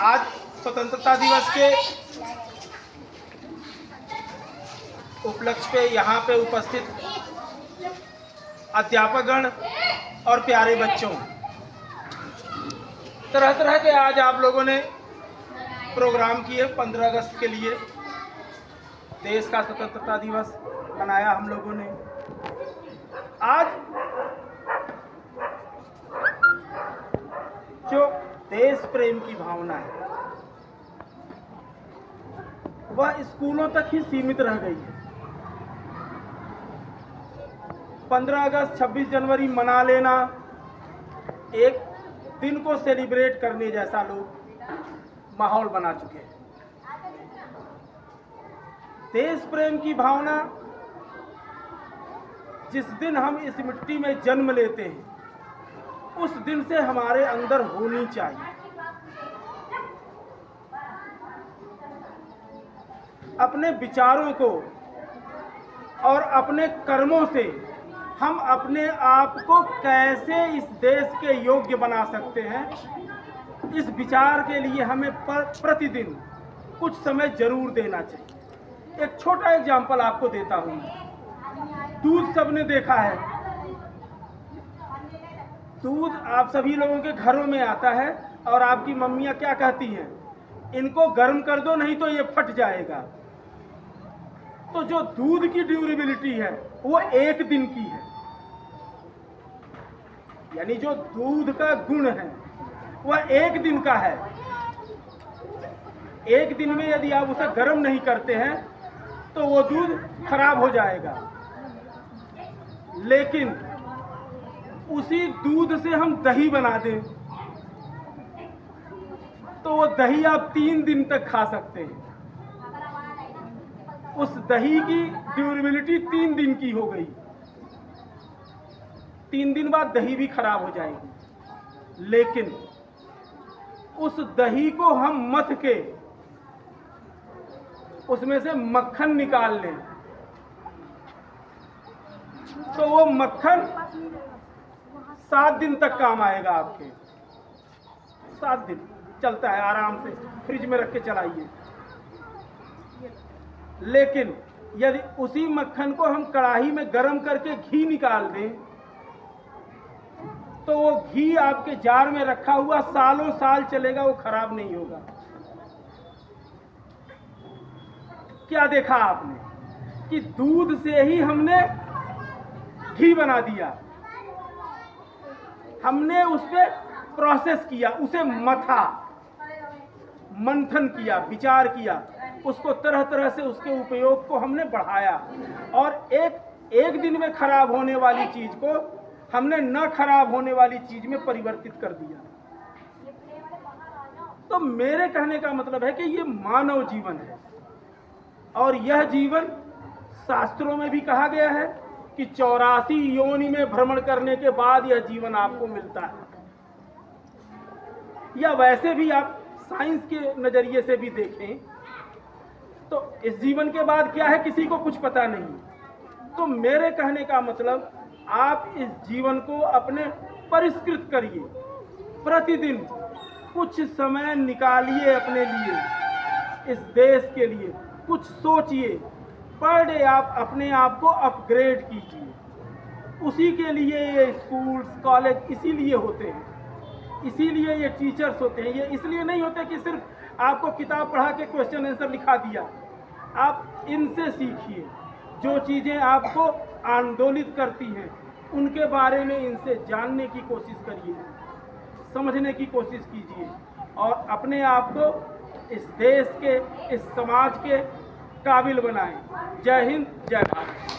आज स्वतंत्रता दिवस के उपलक्ष्य पे यहाँ पे उपस्थित अध्यापकगण और प्यारे बच्चों, तरह तरह के आज आप लोगों ने प्रोग्राम किए। 15 अगस्त के लिए देश का स्वतंत्रता दिवस मनाया हम लोगों ने। आज जो देश प्रेम की भावना है वह स्कूलों तक ही सीमित रह गई है। 15 अगस्त 26 जनवरी मना लेना, एक दिन को सेलिब्रेट करने जैसा लोग माहौल बना चुके हैं। देश प्रेम की भावना जिस दिन हम इस मिट्टी में जन्म लेते हैं उस दिन से हमारे अंदर होनी चाहिए। अपने विचारों को और अपने कर्मों से हम अपने आप को कैसे इस देश के योग्य बना सकते हैं, इस विचार के लिए हमें प्रतिदिन कुछ समय जरूर देना चाहिए। एक छोटा एग्जाम्पल आपको देता हूं। दूध सबने देखा है, दूध आप सभी लोगों के घरों में आता है और आपकी मम्मियां क्या कहती हैं, इनको गर्म कर दो नहीं तो ये फट जाएगा। तो जो दूध की ड्यूरेबिलिटी है वो 1 दिन की है, यानी जो दूध का गुण है वह 1 दिन का है। 1 दिन में यदि आप उसे गर्म नहीं करते हैं तो वो दूध खराब हो जाएगा। लेकिन उसी दूध से हम दही बना दें तो वो दही आप 3 दिन तक खा सकते हैं। उस दही की ड्यूरेबिलिटी 3 दिन की हो गई। 3 दिन बाद दही भी खराब हो जाएगी। लेकिन उस दही को हम मथ के उसमें से मक्खन निकाल लें तो वो मक्खन 7 दिन तक काम आएगा आपके। 7 दिन चलता है आराम से, फ्रिज में रख के चलाइए। लेकिन यदि उसी मक्खन को हम कढ़ाई में गर्म करके घी निकाल दें तो वो घी आपके जार में रखा हुआ सालों साल चलेगा, वो खराब नहीं होगा। क्या देखा आपने कि दूध से ही हमने घी बना दिया, हमने उस पर प्रोसेस किया, उसे मथा, मंथन किया, विचार किया, उसको तरह तरह से उसके उपयोग को हमने बढ़ाया और एक दिन में खराब होने वाली चीज को हमने न खराब होने वाली चीज में परिवर्तित कर दिया। तो मेरे कहने का मतलब है कि ये मानव जीवन है और यह जीवन शास्त्रों में भी कहा गया है कि 84 योनि में भ्रमण करने के बाद यह जीवन आपको मिलता है। या वैसे भी आप साइंस के नजरिए से भी देखें तो इस जीवन के बाद क्या है किसी को कुछ पता नहीं। तो मेरे कहने का मतलब आप इस जीवन को अपने परिष्कृत करिए, प्रतिदिन कुछ समय निकालिए अपने लिए, इस देश के लिए कुछ सोचिए। पर डे आप अपने आप को अपग्रेड कीजिए। उसी के लिए ये स्कूल कॉलेज इसीलिए होते हैं, इसीलिए ये टीचर्स होते हैं। ये इसलिए नहीं होते कि सिर्फ आपको किताब पढ़ा के क्वेश्चन आंसर लिखा दिया। आप इनसे सीखिए, जो चीज़ें आपको आंदोलित करती हैं उनके बारे में इनसे जानने की कोशिश करिए, समझने की कोशिश कीजिए और अपने आप को इस देश के, इस समाज के काबिल बनाएं। जय हिंद, जय भारत।